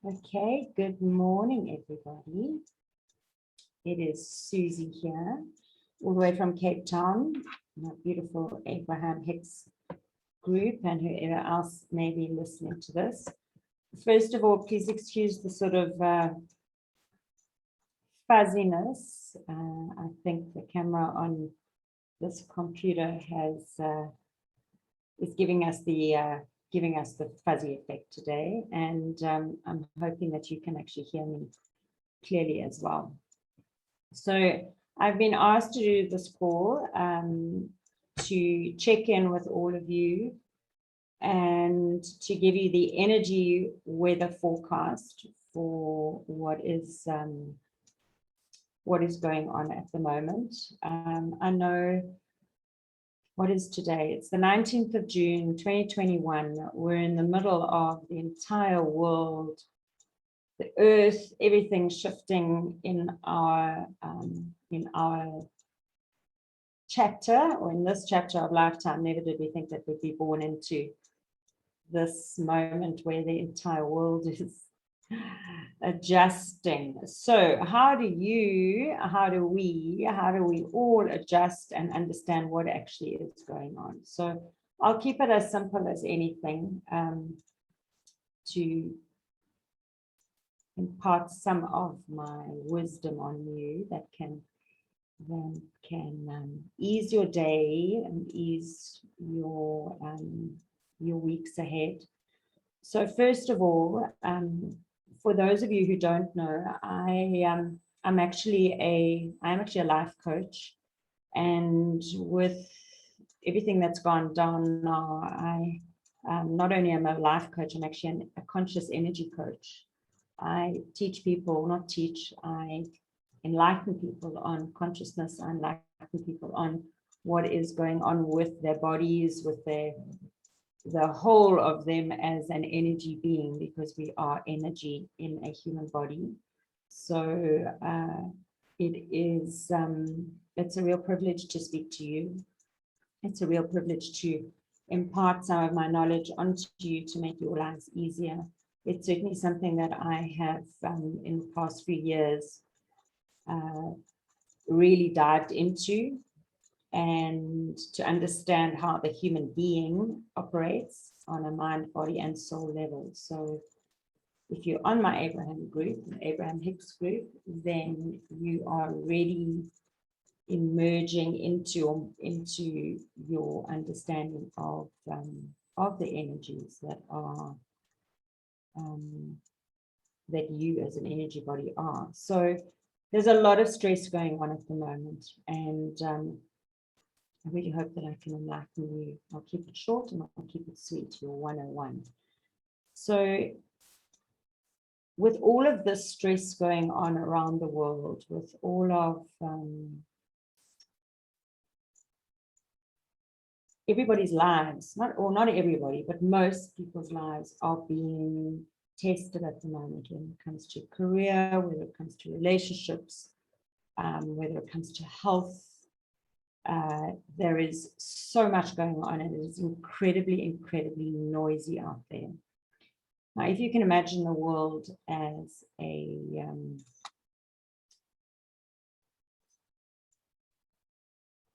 Okay, good morning, everybody. It is Susie here, all the way from Cape Town, my beautiful Abraham Hicks group, and whoever else may be listening to this. First of all, please excuse the sort of fuzziness. I think the camera on this computer is giving us the fuzzy effect today, and I'm hoping that you can actually hear me clearly as well. So I've been asked to do this call to check in with all of you and to give you the energy weather forecast for what is going on at the moment. I know what is today. It's the 19th of June, 2021. We're in the middle of the entire world, the earth, everything shifting in our chapter, or in this chapter of lifetime. Never did we think that we'd be born into this moment where the entire world is adjusting. So how do we all adjust and understand what actually is going on? So I'll keep it as simple as anything to impart some of my wisdom on you that can ease your day and ease your weeks ahead. So first of all, for those of you who don't know, I'm actually a life coach, and with everything that's gone down now, I not only am a life coach, I'm actually a conscious energy coach. I teach people, I enlighten people on consciousness. I enlighten people on what is going on with their bodies, with the whole of them as an energy being, because we are energy in a human body. So it's a real privilege to speak to you. It's a real privilege to impart some of my knowledge onto you to make your lives easier. It's certainly something that I have in the past few years really dived into, and to understand how the human being operates on a mind, body, and soul level. So if you're on my Abraham Hicks group, then you are really emerging into your understanding of the energies that are that you as an energy body are. So there's a lot of stress going on at the moment, and I really hope that I can enlighten you. I'll keep it short and I'll keep it sweet, your 101. So with all of this stress going on around the world, with all of everybody's lives, not everybody, but most people's lives are being tested at the moment when it comes to career, whether it comes to relationships, whether it comes to health. There is so much going on, and it is incredibly noisy out there. Now, if you can imagine the world as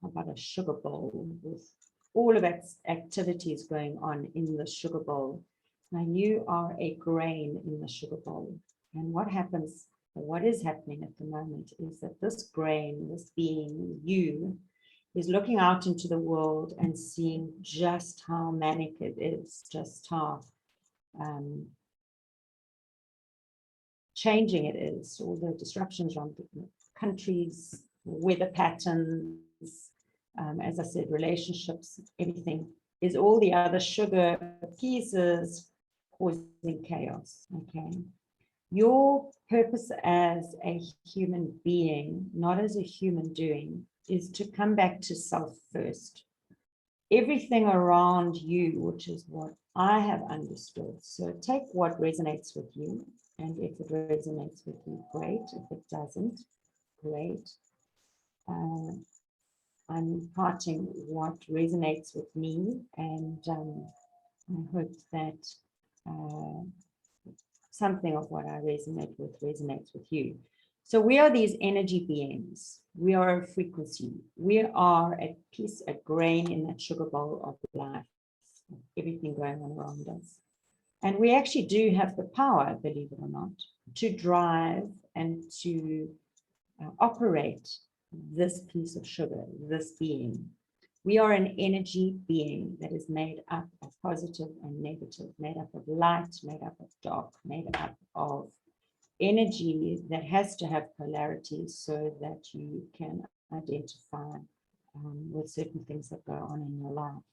how about a sugar bowl with all of its activities going on in the sugar bowl. Now you are a grain in the sugar bowl, and what is happening at the moment is that this grain, this being you, is looking out into the world and seeing just how manic it is, just how changing it is, all the disruptions around the countries, weather patterns, as I said, relationships, everything is all the other sugar pieces causing chaos. Okay. Your purpose as a human being, not as a human doing, is to come back to self first. Everything around you, which is what I have understood. So take what resonates with you, and if it resonates with you, great. If it doesn't, great. I'm imparting what resonates with me, and I hope that something of what I resonate with resonates with you. So we are these energy beings. We are a frequency. We are a piece, a grain in that sugar bowl of life, everything going on around us. And we actually do have the power, believe it or not, to drive and to operate this piece of sugar, this being. We are an energy being that is made up of positive and negative, made up of light, made up of dark, made up of energy that has to have polarity so that you can identify with certain things that go on in your life.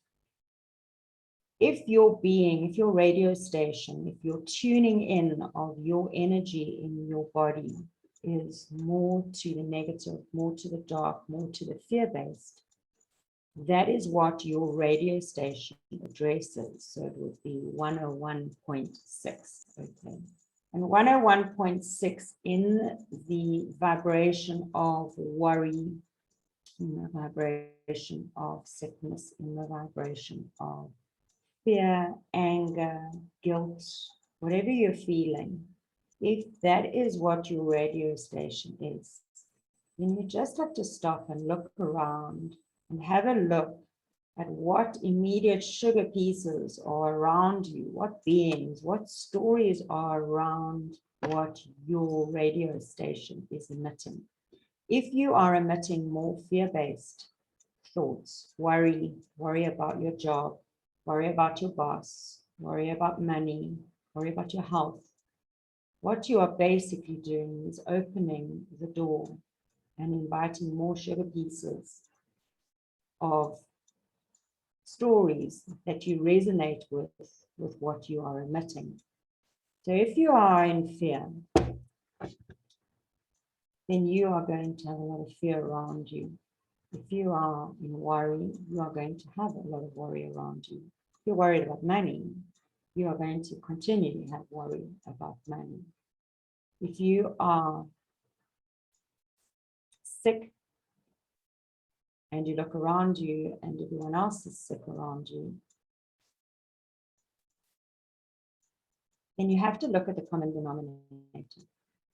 If your being, if your radio station, if your tuning in of your energy in your body is more to the negative, more to the dark, more to the fear-based, that is what your radio station addresses. So it would be 101.6. Okay. And 101.6 in the vibration of worry, in the vibration of sickness, in the vibration of fear, anger, guilt, whatever you're feeling, if that is what your radio station is, then you just have to stop and look around and have a look at what immediate sugar pieces are around you, what beings, what stories are around what your radio station is emitting. If you are emitting more fear-based thoughts, worry about your job, worry about your boss, worry about money, worry about your health, what you are basically doing is opening the door and inviting more sugar pieces of stories that you resonate with what you are emitting. So if you are in fear, then you are going to have a lot of fear around you. If you are in worry, you are going to have a lot of worry around you. If you're worried about money, you are going to continue to have worry about money. If you are sick and you look around you and everyone else is sick around you, then you have to look at the common denominator.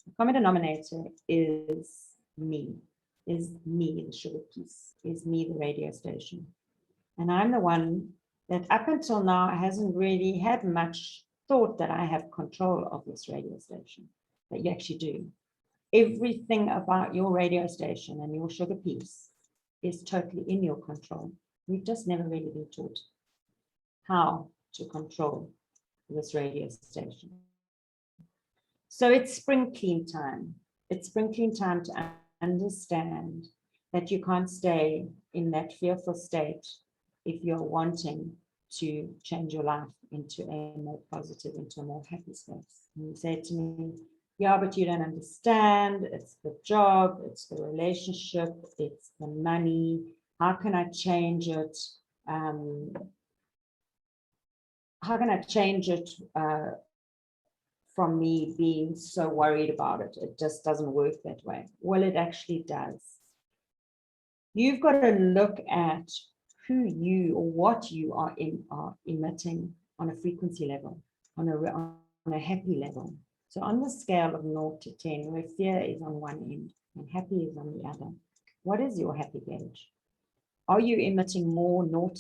The common denominator is me, the sugar piece, is me, the radio station. And I'm the one that up until now hasn't really had much thought that I have control of this radio station, but you actually do. Everything about your radio station and your sugar piece is totally in your control. We've just never really been taught how to control this radio station. So it's spring clean time. It's spring clean time to understand that you can't stay in that fearful state if you're wanting to change your life into a more positive, into a more happy space. And you say to me, yeah, but you don't understand. It's the job, it's the relationship, it's the money. How can I change it? How can I change it from me being so worried about it? It just doesn't work that way. Well, it actually does. You've got to look at who you or what you are emitting on a frequency level, on a happy level. So on the scale of 0 to 10, where fear is on one end and happy is on the other, what is your happy gauge? Are you emitting more 0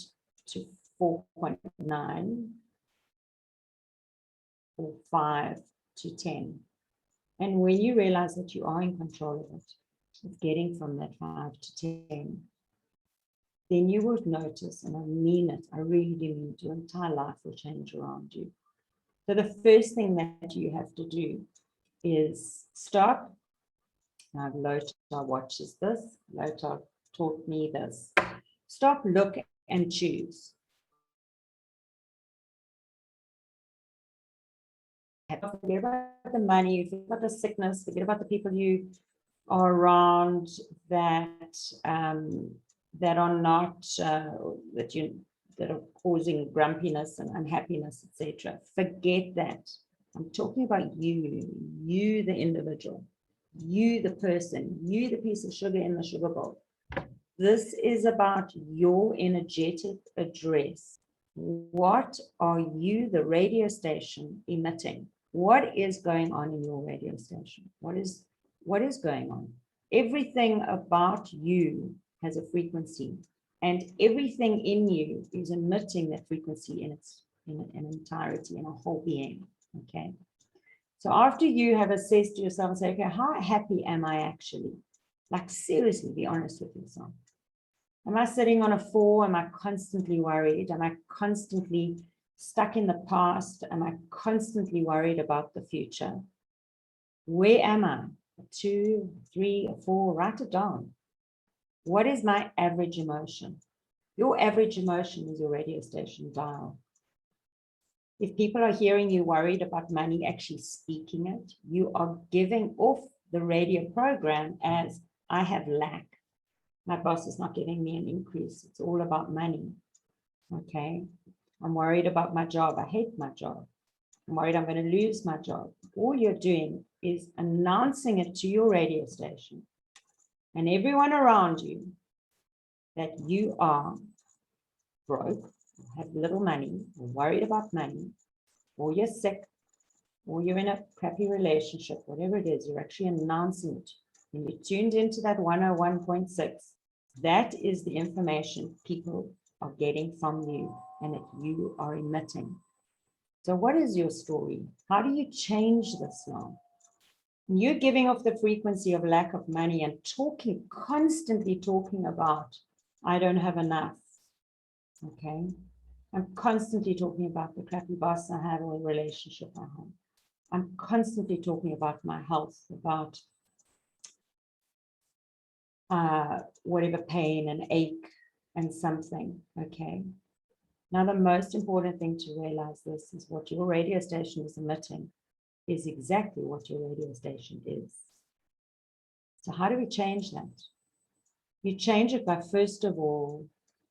to 4.9 or 5 to 10? And when you realize that you are in control of it, of getting from that 5 to 10, then you will notice, and I mean it, I really do mean it, your entire life will change around you. So the first thing that you have to do is stop. Now, Lota watches this. Lota taught me this. Stop, look, and choose. Forget about the money, forget about the sickness, forget about the people you are around that that are not that are causing grumpiness and unhappiness, etc. Forget that. I'm talking about you the individual, you the person, you the piece of sugar in the sugar bowl. This is about your energetic address. What are you, the radio station, emitting What is going on in your radio station? What is going on? Everything about you has a frequency, and everything in you is emitting that frequency in its entirety, in a whole being. Okay. So after you have assessed yourself and say, okay, how happy am I actually? Like, seriously, be honest with yourself. Am I sitting on a 4? Am I constantly worried? Am I constantly stuck in the past? Am I constantly worried about the future? Where am I? A 2, 3, a 4, write it down. What is my average emotion? Your average emotion is your radio station dial. If people are hearing you worried about money, actually speaking it, you are giving off the radio program as, I have lack. My boss is not giving me an increase. It's all about money. Okay. I'm worried about my job. I hate my job. I'm worried I'm going to lose my job. All you're doing is announcing it to your radio station and everyone around you that you are broke, have little money, or worried about money, or you're sick, or you're in a crappy relationship, whatever it is, you're actually announcing it. When you're tuned into that 101.6, that is the information people are getting from you and that you are emitting. So what is your story? How do you change this now? You're giving off the frequency of lack of money and constantly talking about, I don't have enough. Okay. I'm constantly talking about the crappy boss I have or the relationship I have. I'm constantly talking about my health, about whatever pain and ache and something. Okay. Now, the most important thing to realize this is what your radio station is emitting is exactly what your radio station is. So how do we change that? You change it by, first of all,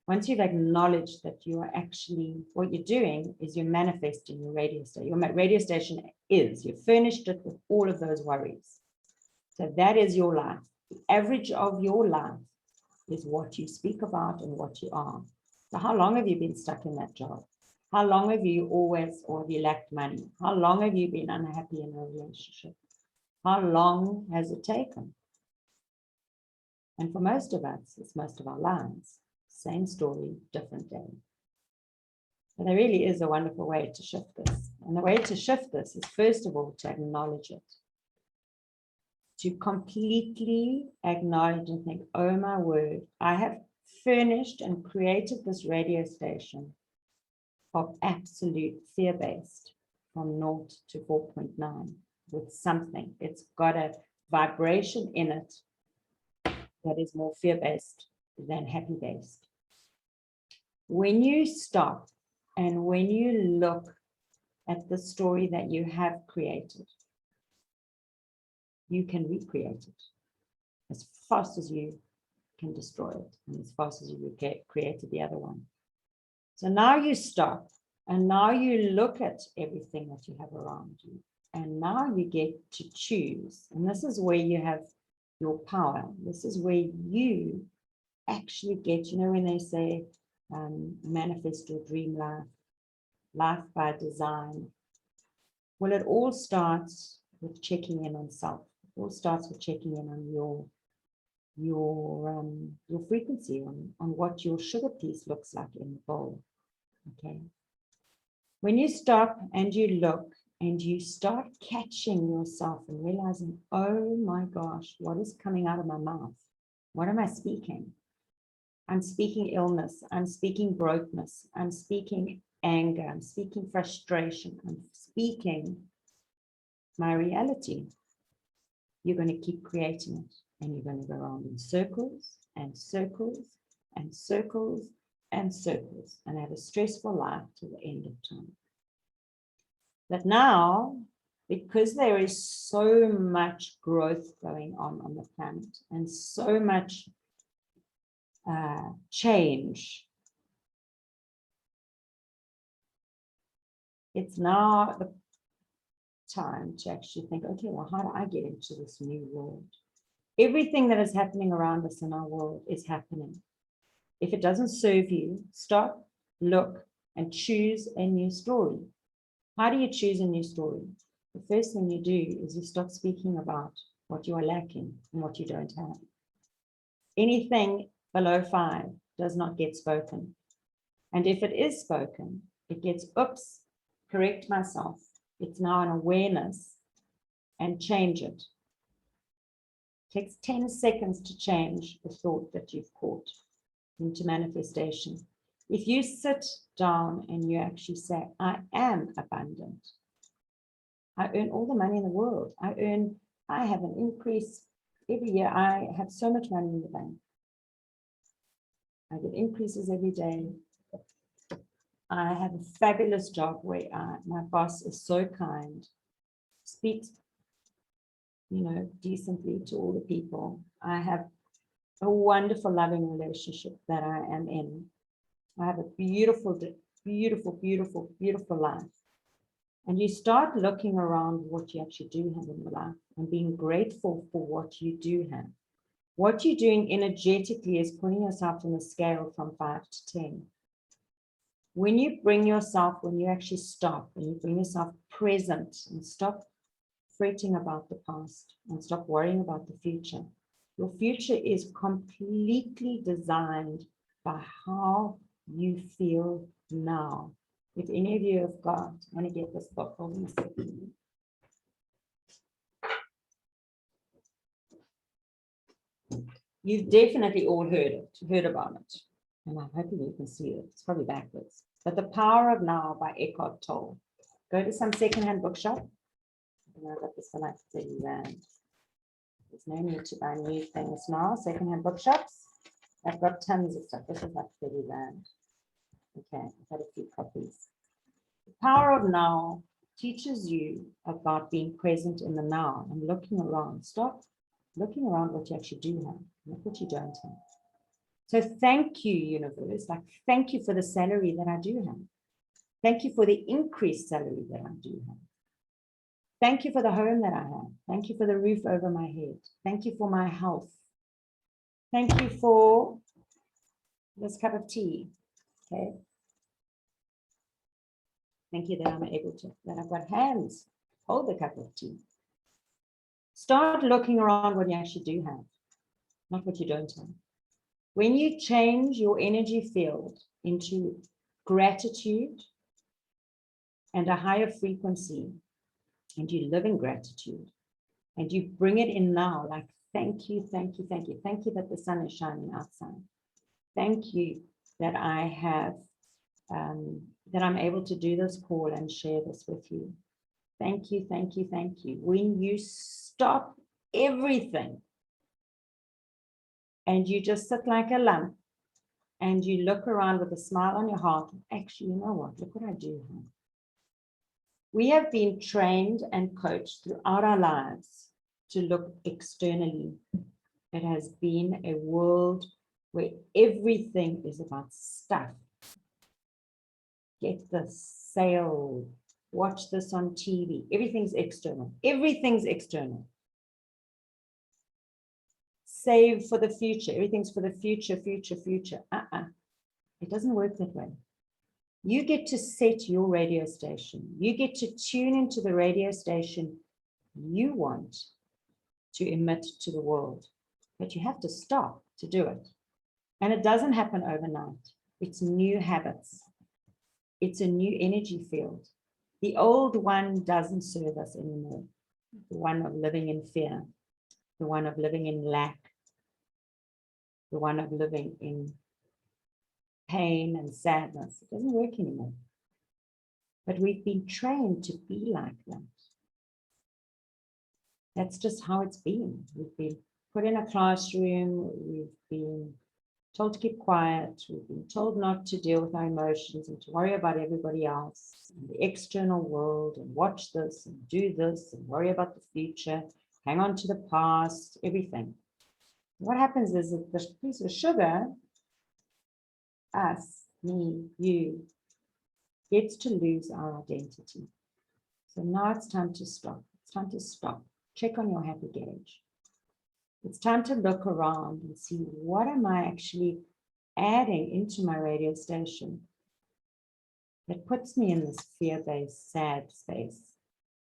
once you've acknowledged that you are actually, what you're doing is you're manifesting your radio station. Your radio station is, you've furnished it with all of those worries. So that is your life. The average of your life is what you speak about and what you are. So how long have you been stuck in that job? How long have you always, or have you lacked money? How long have you been unhappy in a relationship? How long has it taken? And for most of us, it's most of our lives. Same story, different day. But there really is a wonderful way to shift this. And the way to shift this is, first of all, to acknowledge it. To completely acknowledge and think, oh my word, I have furnished and created this radio station of absolute fear-based from 0 to 4.9 with something. It's got a vibration in it that is more fear-based than happy-based. When you stop and when you look at the story that you have created, you can recreate it as fast as you can destroy it and as fast as you created the other one. So now you stop and now you look at everything that you have around you and now you get to choose. And this is where you have your power. This is where you actually get, you know, when they say manifest your dream life, life by design. Well, it all starts with checking in on self. It all starts with checking in on your frequency, on what your sugar piece looks like in the bowl. Okay. When you stop and you look and you start catching yourself and realizing, oh my gosh, what is coming out of my mouth? What am I speaking? I'm speaking illness. I'm speaking brokenness. I'm speaking anger. I'm speaking frustration. I'm speaking my reality. You're going to keep creating it. And you're going to go around in circles and circles and circles and circles and have a stressful life to the end of time. But now, because there is so much growth going on the planet and so much change, it's now the time to actually think, okay, well, how do I get into this new world? Everything that is happening around us in our world is happening. If it doesn't serve you, stop, look, and choose a new story. How do you choose a new story? the first thing you do is you stop speaking about what you are lacking and what you don't have. Anything below 5 does not get spoken. And if it is spoken, it gets, oops, correct myself. It's now an awareness and change it. It takes 10 seconds to change the thought that you've caught into manifestation. If you sit down and you actually say, I am abundant. I earn all the money in the world. I have an increase every year. I have so much money in the bank. I get increases every day. I have a fabulous job where my boss is so kind, speaks, decently to all the people. I have a wonderful, loving relationship that I am in. I have a beautiful, beautiful, beautiful, beautiful life. And you start looking around what you actually do have in your life and being grateful for what you do have. What you're doing energetically is putting yourself on a scale from 5 to 10. When you actually stop and you bring yourself present and stop fretting about the past and stop worrying about the future, your future is completely designed by how you feel now. If any of you have got, I want to get this book, hold on a second. You've definitely all heard about it. And I'm hoping you can see it. It's probably backwards. But The Power of Now by Eckhart Tolle. Go to some secondhand bookshop. And I got this for like 30 rand. There's no need to buy new things now. Secondhand bookshops. I've got tons of stuff. This is like 30 rand. Okay, I've had a few copies. The Power of Now teaches you about being present in the now and looking around. Stop looking around what you actually do have, not what you don't have. So thank you, universe. Like, thank you for the salary that I do have. Thank you for the increased salary that I do have. Thank you for the home that I have. Thank you for the roof over my head. Thank you for my health. Thank you for this cup of tea. Okay. Thank you that I'm able to, that I've got hands to hold the cup of tea. Start looking around what you actually do have, not what you don't have. When you change your energy field into gratitude and a higher frequency, and you live in gratitude, and you bring it in now, like, thank you, thank you, thank you. Thank you that the sun is shining outside. Thank you that I have, that I'm able to do this call and share this with you. Thank you, thank you, thank you. When you stop everything and you just sit like a lump and you look around with a smile on your heart, actually, you know what? Look what I do have. We have been trained and coached throughout our lives to look externally. It has been a world where everything is about stuff. Get this sale, watch this on TV. Everything's external. Everything's external. Save for the future. Everything's for the future, future, future. It doesn't work that way. You get to set your radio station. You get to tune into the radio station you want to emit to the world. But you have to stop to do it. And it doesn't happen overnight. It's new habits. It's a new energy field. The old one doesn't serve us anymore. The one of living in fear, the one of living in lack, the one of living in pain and sadness. It doesn't work anymore. But we've been trained to be like that. That's just how it's been. We've been put in a classroom. We've been told to keep quiet. We've been told not to deal with our emotions and to worry about everybody else and the external world and watch this and do this and worry about the future, hang on to the past, everything. What happens is that this piece of sugar, us, me, you, gets to lose our identity. So now it's time to stop. It's time to stop. Check on your happy gauge. It's time to look around and see, what am I actually adding into my radio station that puts me in this fear-based, sad space?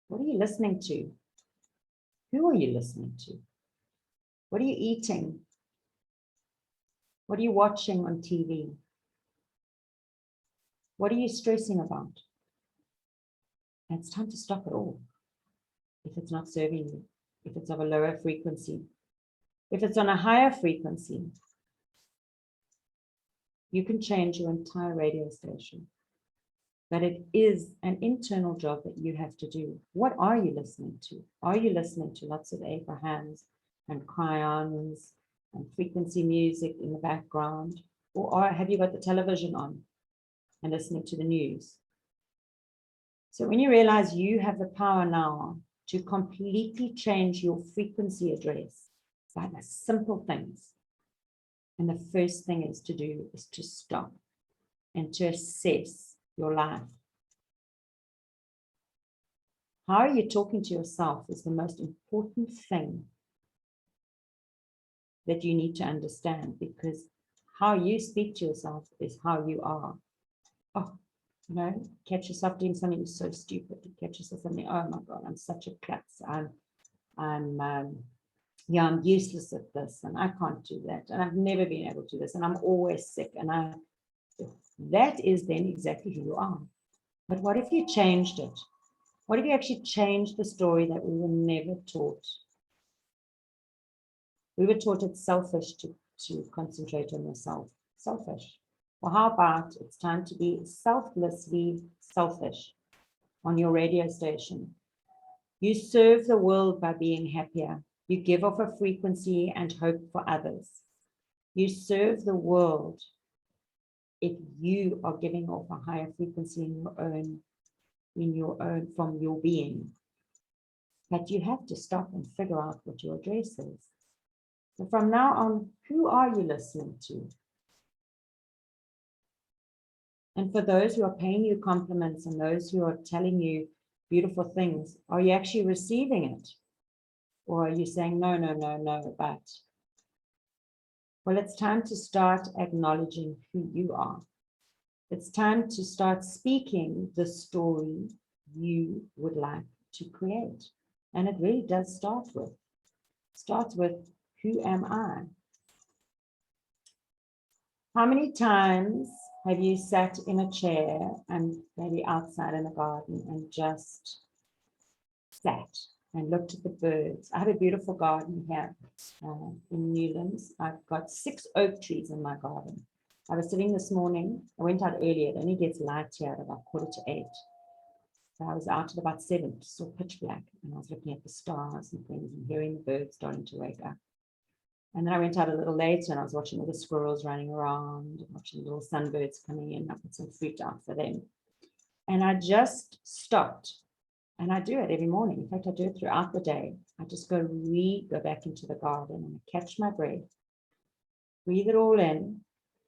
What are you listening to? Who are you listening to? What are you eating? What are you watching on TV? What are you stressing about? And it's time to stop it all. If it's not serving you, if it's of a lower frequency, if it's on a higher frequency, you can change your entire radio station. But it is an internal job that you have to do. What are you listening to? Are you listening to lots of Abrahams and Cryons and frequency music in the background? Or have you got the television on and listening to the news? So when you realize you have the power now to completely change your frequency address by the simple things, and the first thing is to stop and to assess your life. How are you talking to yourself is the most important thing that you need to understand, because how you speak to yourself is how you are. Oh, you know, catch yourself doing something so stupid. You catch yourself something, oh my God, I'm such a klutz. I'm useless at this, and I can't do that, and I've never been able to do this, and I'm always sick, and that is then exactly who you are. But what if you changed it? What if you actually changed the story that we were never taught? We were taught it's selfish to concentrate on yourself. Selfish. Well, how about it's time to be selflessly selfish on your radio station? You serve the world by being happier. You give off a frequency and hope for others. You serve the world if you are giving off a higher frequency in your own from your being. But you have to stop and figure out what your address is. So from now on, who are you listening to? And for those who are paying you compliments and those who are telling you beautiful things, are you actually receiving it? Or are you saying, no, no, no, no, but? Well, it's time to start acknowledging who you are. It's time to start speaking the story you would like to create. And it really does starts with, who am I? How many times have you sat in a chair and maybe outside in the garden and just sat and looked at the birds? I have a beautiful garden here in Newlands. I've got 6 oak trees in my garden. I was sitting this morning, I went out earlier, it only gets light here at about 7:45. So I was out at about 7, still pitch black, and I was looking at the stars and things and hearing the birds starting to wake up. And then I went out a little later and I was watching all the squirrels running around, watching little sunbirds coming in. I put some fruit out for them. And I just stopped. And I do it every morning. In fact, I do it throughout the day. I just go back into the garden and I catch my breath, breathe it all in,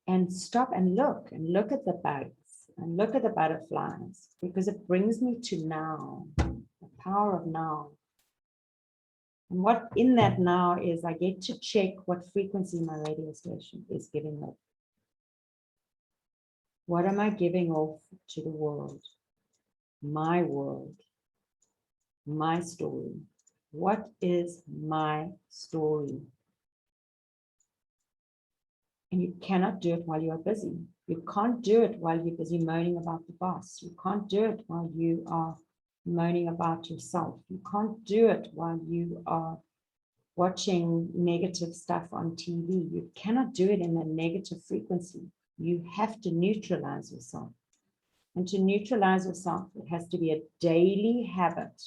and stop and look at the bugs and look at the butterflies, because it brings me to now, the power of now. And what in that now is I get to check what frequency my radio station is giving off. What am I giving off to the world? My world, my story. What is my story? And you cannot do it while you are busy. You can't do it while you're busy moaning about the boss. You can't do it while you are moaning about yourself. You can't do it while you are watching negative stuff on TV. You cannot do it in a negative frequency. You have to neutralize yourself. And to neutralize yourself, it has to be a daily habit,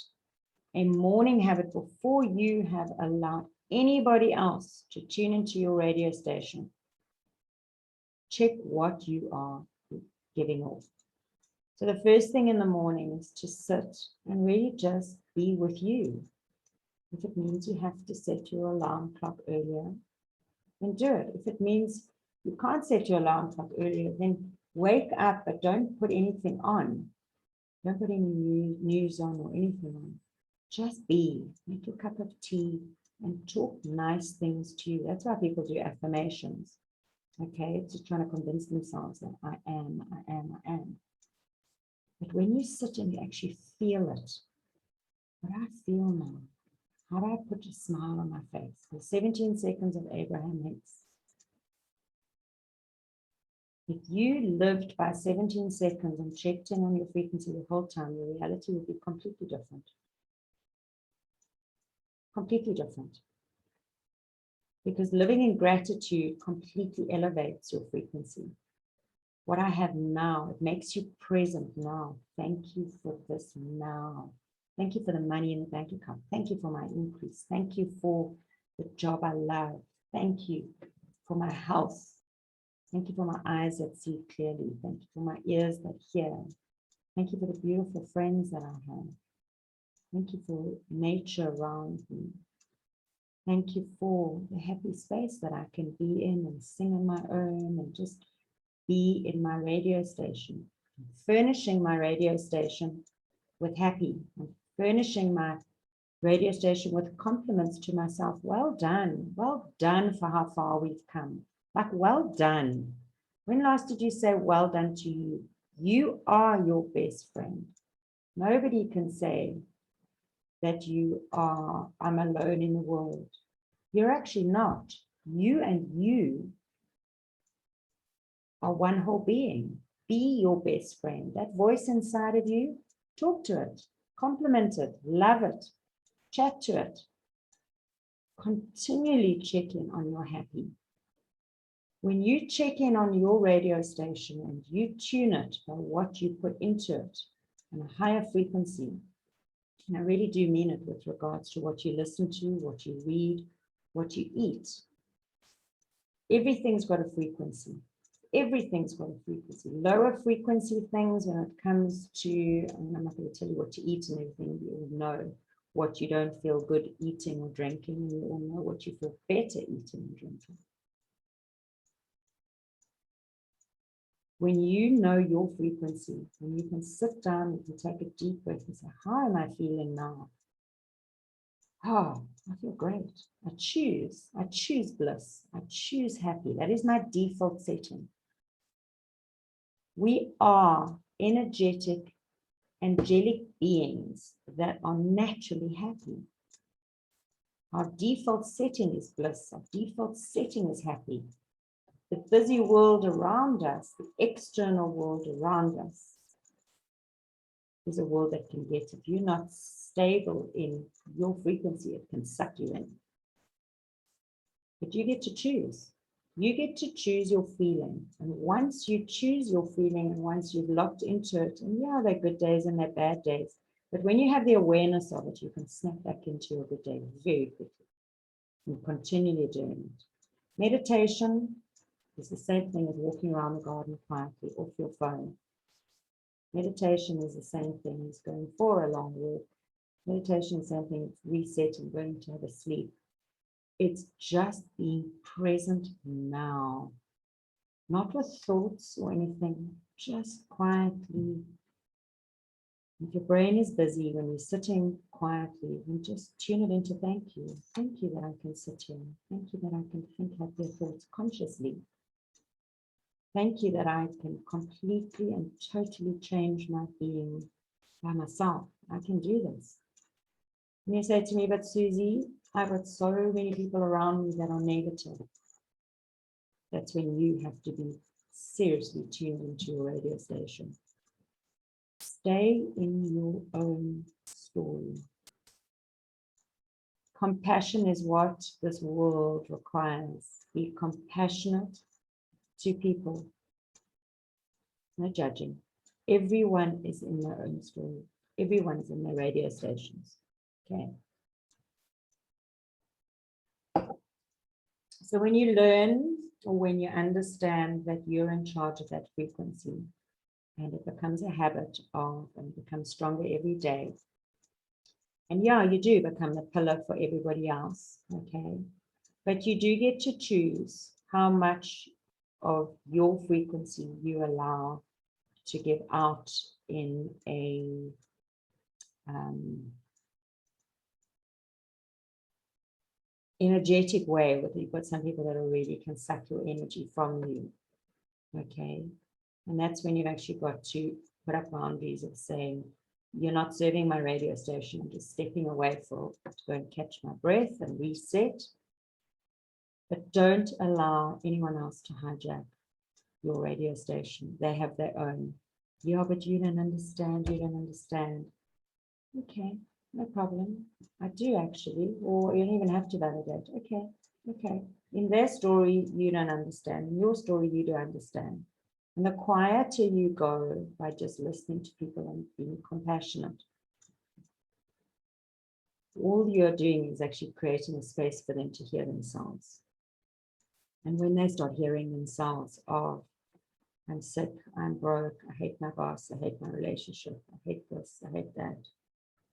a morning habit before you have allowed anybody else to tune into your radio station. Check what you are giving off. So the first thing in the morning is to sit and really just be with you. If it means you have to set your alarm clock earlier, then do it. If it means you can't set your alarm clock earlier, then wake up, but don't put anything on. Don't put any news on or anything on. Just be. Make your cup of tea and talk nice things to you. That's why people do affirmations. Okay, it's just trying to convince themselves that I am, I am, I am. But when you sit and you actually feel it, what do I feel now? How do I put a smile on my face? The 17 seconds of Abraham Hicks. If you lived by 17 seconds and checked in on your frequency the whole time, your reality would be completely different. Completely different. Because living in gratitude completely elevates your frequency. What I have now, it makes you present now. Thank you for this now. Thank you for the money in the bank account. Thank you for my increase. Thank you for the job I love. Thank you for my health. Thank you for my eyes that see clearly. Thank you for my ears that hear. Thank you for the beautiful friends that I have. Thank you for nature around me. Thank you for the happy space that I can be in and sing on my own and just be in my radio station, furnishing my radio station with happy, and furnishing my radio station with compliments to myself. Well done for how far we've come. Like, well done. When last did you say well done to you? You are your best friend. Nobody can say that you are, I'm alone in the world. You're actually not. You and you are one whole being. Be your best friend. That voice inside of you, talk to it, compliment it, love it, chat to it. Continually check in on your happy. When you check in on your radio station and you tune it by what you put into it on a higher frequency, and I really do mean it with regards to what you listen to, what you read, what you eat. Everything's got a frequency. Everything's got a frequency. Lower frequency things when it comes to, and I'm not going to tell you what to eat and everything, you all know what you don't feel good eating or drinking, and you all know what you feel better eating and drinking. When you know your frequency, when you can sit down, you can take a deep breath and say, how am I feeling now? Oh, I feel great. I choose bliss. I choose happy. That is my default setting. We are energetic, angelic beings that are naturally happy. Our default setting is bliss. Our default setting is happy. The busy world around us, the external world around us, is a world that can get, if you're not stable in your frequency, it can suck you in. But you get to choose. You get to choose your feeling. And once you choose your feeling, and once you've locked into it, and yeah, there are good days and there are bad days, but when you have the awareness of it, you can snap back into your good day very quickly and continually doing it. Meditation is the same thing as walking around the garden quietly off your phone. Meditation is the same thing as going for a long walk. Meditation is the same thing as resetting, going to have a sleep. It's just being present now, not with thoughts or anything, just quietly. If your brain is busy, when you're sitting quietly, then just tune it into thank you. Thank you that I can sit here. Thank you that I can think happy thoughts consciously. Thank you that I can completely and totally change my being by myself. I can do this. And you say to me, but Susie, I've got so many people around me that are negative. That's when you have to be seriously tuned into your radio station. Stay in your own story. Compassion is what this world requires. Be compassionate to people. No judging. Everyone is in their own story. Everyone's in their radio stations. Okay. So when you learn, or when you understand that you're in charge of that frequency, and it becomes a habit of, and becomes stronger every day. And yeah, you do become the pillar for everybody else, okay? But you do get to choose how much of your frequency you allow to give out in a energetic way. You've got some people that already can suck your energy from you, okay? And that's when you've actually got to put up boundaries of saying, You're not serving my radio station. I'm just stepping away to go and catch my breath and reset. But don't allow anyone else to hijack your radio station. They have their own. Yeah, but you don't understand. You don't understand. Okay, no problem. I do actually, or you don't even have to validate. Okay, okay. In their story, you don't understand. In your story, you do understand. And the quieter you go by just listening to people and being compassionate, all you're doing is actually creating a space for them to hear themselves. And when they start hearing themselves, oh, I'm sick, I'm broke, I hate my boss, I hate my relationship, I hate this, I hate that.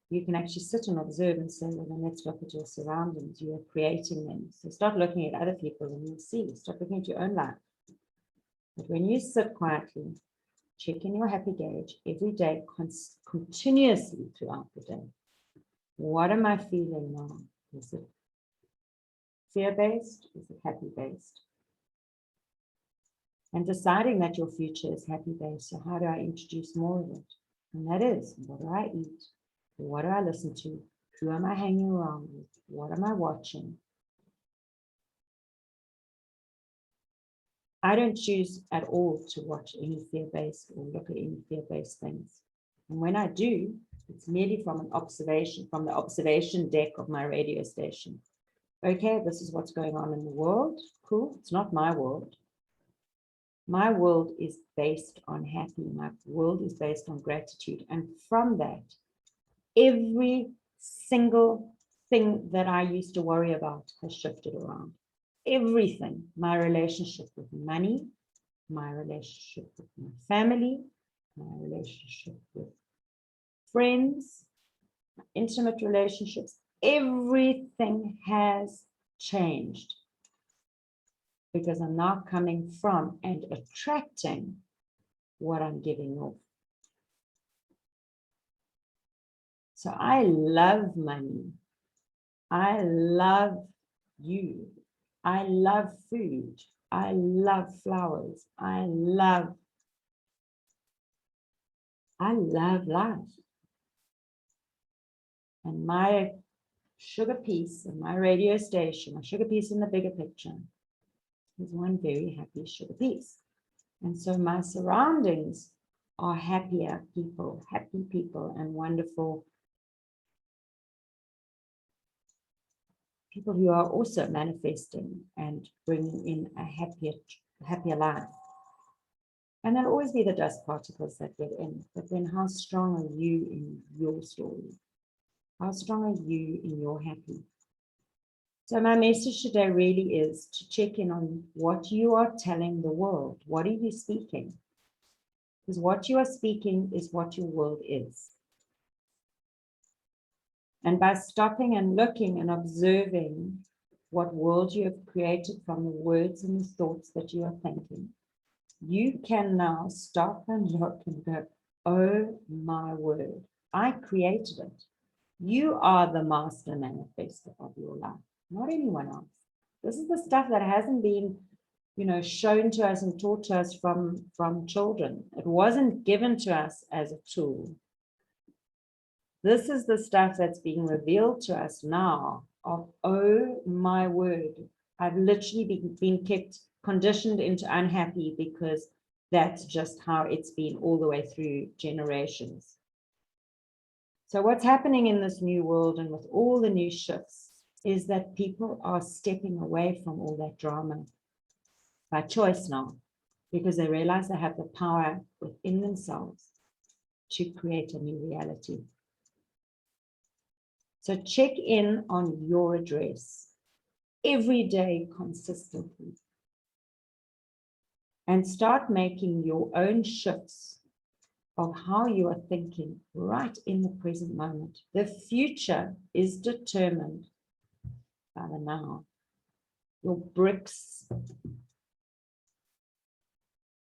You can actually sit and observe and say, well, then let's look at your surroundings. You are creating them. So start looking at other people and you'll see. Start looking at your own life. But when you sit quietly, check in your happy gauge every day, continuously throughout the day. What am I feeling now? Is it fear-based? Is it happy-based? And deciding that your future is happy-based. So how do I introduce more of it? And that is, what do I eat? What do I listen to? Who am I hanging around with? What am I watching? I don't choose at all to watch any fear-based or look at any fear-based things. And when I do, it's merely from an observation, from the observation deck of my radio station. Okay, this is what's going on in the world. Cool, it's not my world. My world is based on happy. My world is based on gratitude. And from that, every single thing that I used to worry about has shifted around. Everything, my relationship with money, my relationship with my family, my relationship with friends, my intimate relationships, everything has changed because I'm now coming from and attracting what I'm giving off. So I love money. I love you. I love food. I love flowers. I love life. And my sugar piece in my radio station, my sugar piece in the bigger picture, is one very happy sugar piece. And so my surroundings are happy people and wonderful people who are also manifesting and bringing in a happier life. And there'll always be the dust particles that get in, but then how strong are you in your story? How strong are you in your happy? So my message today really is to check in on what you are telling the world. What are you speaking? Because what you are speaking is what your world is. And by stopping and looking and observing what world you have created from the words and the thoughts that you are thinking, you can now stop and look and go, oh my word, I created it. You are the master manifester of your life, not anyone else. This is the stuff that hasn't been, shown to us and taught to us from children. It wasn't given to us as a tool. This is the stuff that's being revealed to us now of, oh my word, I've literally been kept conditioned into unhappy because that's just how it's been all the way through generations. So what's happening in this new world and with all the new shifts is that people are stepping away from all that drama by choice now, because they realize they have the power within themselves to create a new reality. So check in on your address every day consistently and start making your own shifts of how you are thinking right in the present moment. The future is determined by the now. Your bricks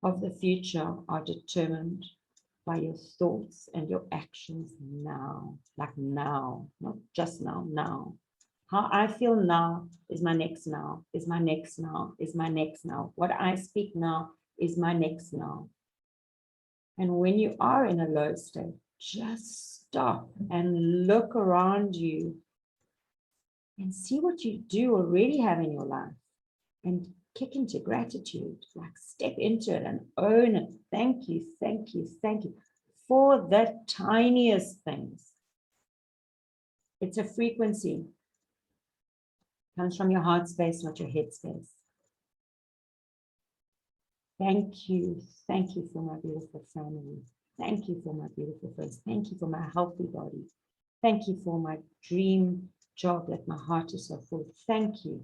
of the future are determined by your thoughts and your actions now, like now, not just now, now. How I feel now is my next now, is my next now, is my next now. What I speak now is my next now. And when you are in a low state, just stop and look around you and see what you do already have in your life and kick into gratitude, like step into it and own it. Thank you, thank you, thank you for the tiniest things. It's a frequency. It comes from your heart space, not your head space. Thank you for my beautiful family. Thank you for my beautiful friends. Thank you for my healthy body. Thank you for my dream job that my heart is so full. Thank you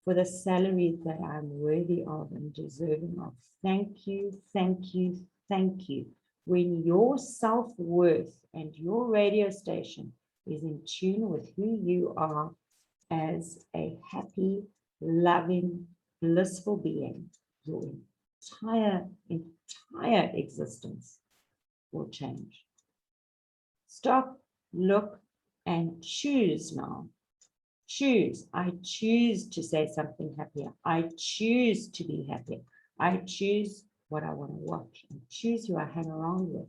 for the salary that I'm worthy of and deserving of. Thank you, thank you, thank you. When your self-worth and your radio station is in tune with who you are as a happy, loving, blissful being, your entire existence will change. Stop, look, and choose now. Choose. I choose to say something happier. I choose to be happy. I choose what I want to watch and choose who I hang around with.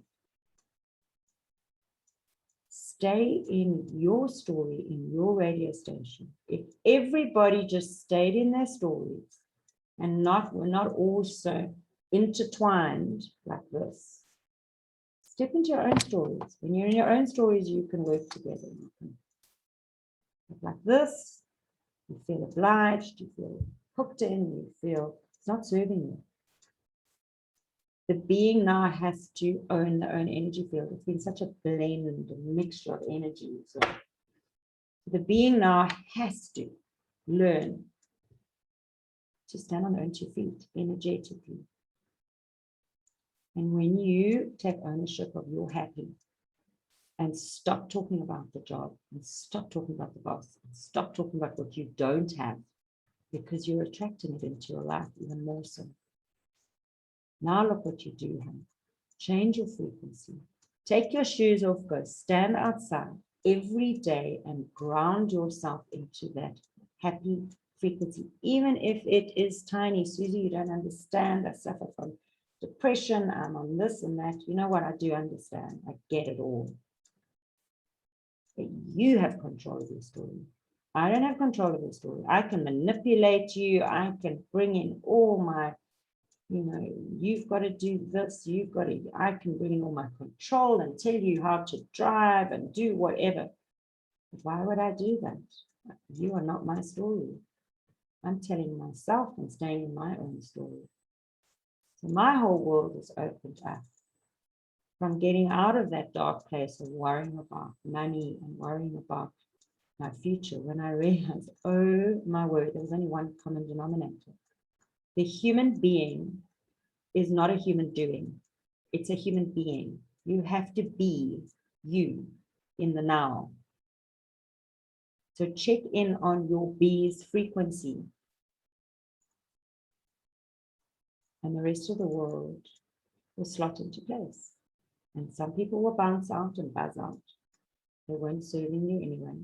Stay in your story, in your radio station. If everybody just stayed in their stories and we're not all so intertwined like this, step into your own stories. When you're in your own stories, you can work together. You can look like this, you feel obliged, you feel hooked in, you feel it's not serving you. The being now has to own their own energy field. It's been such a blend, a mixture of energies. So the being now has to learn to stand on their own 2 feet energetically. And when you take ownership of your happy and stop talking about the job and stop talking about the boss and stop talking about what you don't have, because you're attracting it into your life even more so. Now look what you do have. Change your frequency. Take your shoes off, go stand outside every day and ground yourself into that happy frequency. Even if it is tiny. Susie, you don't understand. I suffer from depression. I'm on this and that. You know what? I do understand. I get it all. But you have control of your story. I don't have control of your story. I can manipulate you. I can bring in all my, you've got to do this, I can bring in all my control and tell you how to drive and do whatever. But why would I do that? You are not my story. I'm telling myself and staying in my own story. So my whole world is opened up from getting out of that dark place of worrying about money and worrying about my future, when I realized, oh my word, there was only one common denominator. The human being is not a human doing. It's a human being. You have to be you in the now. So check in on your be's frequency. And the rest of the world will slot into place. And some people will bounce out and buzz out. They weren't serving you anyway.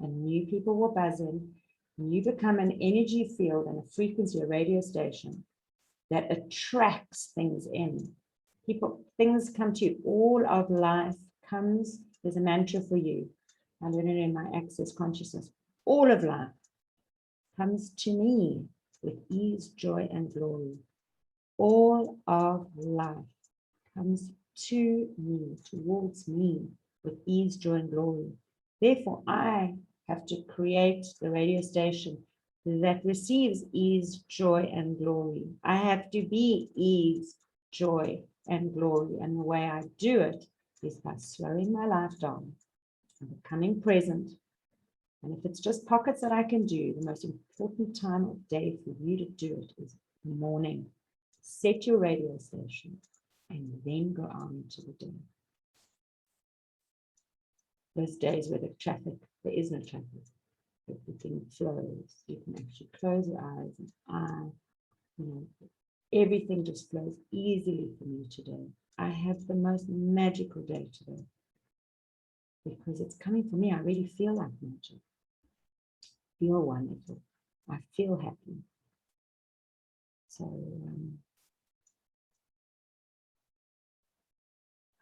And new people will buzz in. And you become an energy field and a frequency, a radio station that attracts things in. Things come to you. All of life comes, there's a mantra for you. I learned it in my Access Consciousness. All of life comes to me with ease, joy, and glory. All of life comes to me, towards me, with ease, joy, and glory. Therefore, I have to create the radio station that receives ease, joy, and glory. I have to be ease, joy, and glory. And the way I do it is by slowing my life down and becoming present. And if it's just pockets that I can do, the most important time of day for you to do it is the morning. Set your radio station and then go out into the day. Those days where there is no traffic, everything flows. You can actually close your eyes and everything just flows easily for me today. I have the most magical day today because it's coming from me. I really feel like magic. Feel wonderful. I feel happy. So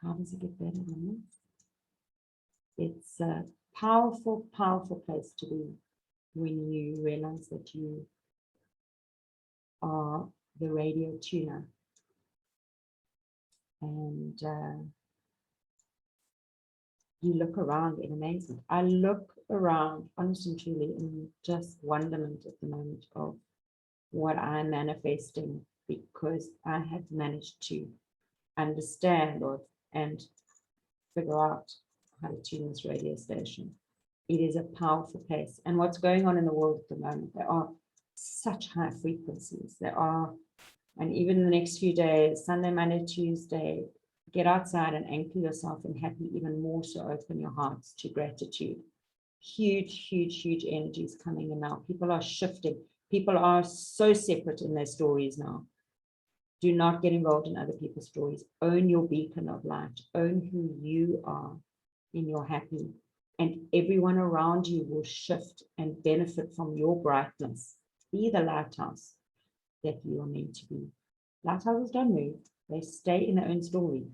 how does it get better than this? It's a powerful, powerful place to be when you realize that you are the radio tuner. And you look around in amazement. I look around, honestly and truly, in just wonderment at the moment of what I'm manifesting, because I have managed to understand and figure out how to tune this radio station. It is a powerful place. And what's going on in the world at the moment, there are such high frequencies. There are, and even in the next few days, Sunday, Monday, Tuesday, get outside and anchor yourself in happy, even more so open your hearts to gratitude. Huge, huge, huge energies coming in now. People are shifting. People are so separate in their stories now. Do not get involved in other people's stories. Own your beacon of light. Own who you are in your happy. And everyone around you will shift and benefit from your brightness. Be the lighthouse that you are meant to be. Lighthouses don't move. They stay in their own story.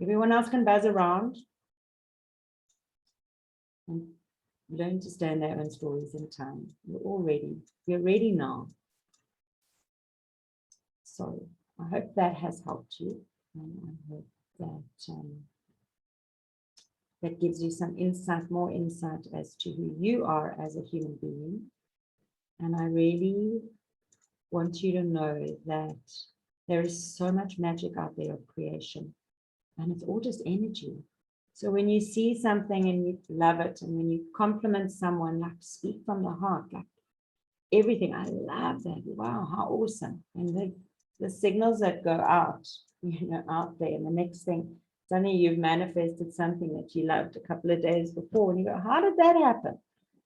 Everyone else can buzz around and learn to stay in their own stories in time. We're all ready. We're ready now. So I hope that has helped you. And I hope that that gives you some insight, more insight as to who you are as a human being. And I really want you to know that there is so much magic out there of creation, and it's all just energy. So when you see something and you love it, and when you compliment someone, like speak from the heart, like everything, I love that. Wow, how awesome. And the signals that go out, out there, and the next thing, suddenly you've manifested something that you loved a couple of days before, and you go, how did that happen?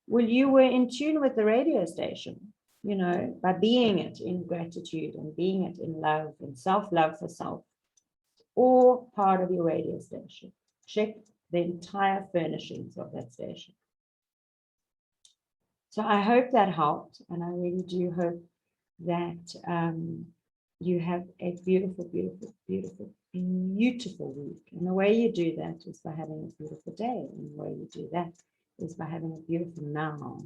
Well, you were in tune with the radio station, by being it in gratitude and being it in love and self-love for self, or part of your radio station. Check the entire furnishings of that station. So I hope that helped, and I really do hope that you have a beautiful, beautiful, beautiful, beautiful week. And the way you do that is by having a beautiful day. And the way you do that is by having a beautiful now.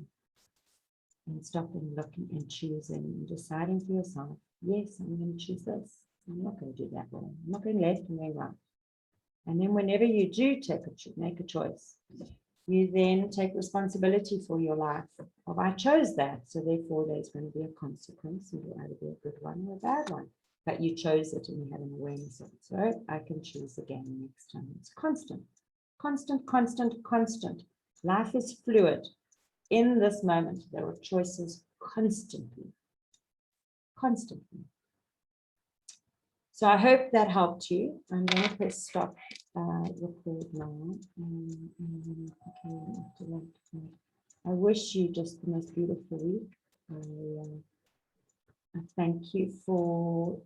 And stopping, looking, and choosing, and deciding for yourself, yes, I'm going to choose this. I'm not going to do that wrong. I'm not going left and going right. And then whenever you do make a choice, you then take responsibility for your life. Of I chose that, so therefore there's going to be a consequence, and it'll either be a good one or a bad one. But you chose it, and you have an awareness of it. So I can choose again next time. It's constant, constant, constant, constant. Life is fluid. In this moment, there are choices constantly, constantly. So I hope that helped you. I'm going to press stop record now. I wish you just the most beautiful week. I thank you for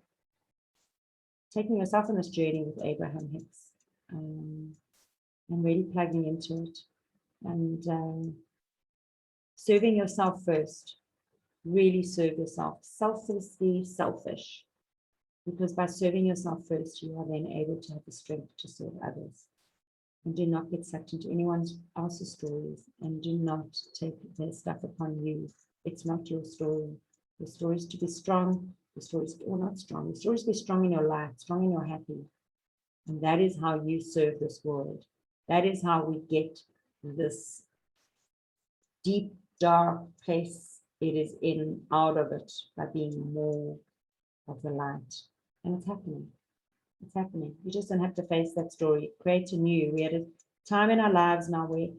taking yourself on this journey with Abraham Hicks and really plugging into it and serving yourself first. Really serve yourself. Selflessly selfish. Because by serving yourself first, you are then able to have the strength to serve others. And do not get sucked into anyone else's stories, and do not take their stuff upon you. It's not your story. The story is to be strong. The story is, or not strong. The story is to be strong in your life, strong in your happy. And that is how you serve this world. That is how we get this deep, dark place it is in, out of it, by being more of the light. And it's happening. It's happening. You just don't have to face that story. Create a new. We had a time in our lives now where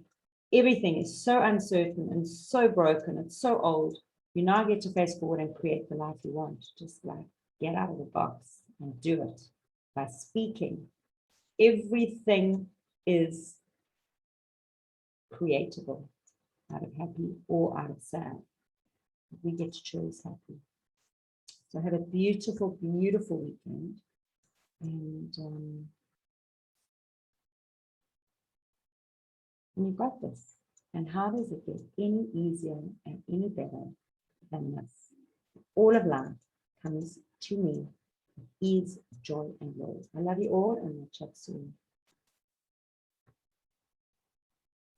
everything is so uncertain and so broken. It's so old. You now get to face forward and create the life you want. Just like get out of the box and do it by speaking. Everything is creatable out of happy or out of sad. We get to choose happy. So have a beautiful, beautiful weekend. And you got this. And how does it get any easier and any better than this? All of life comes to me with ease, joy, and glory. I love you all, and we'll chat soon.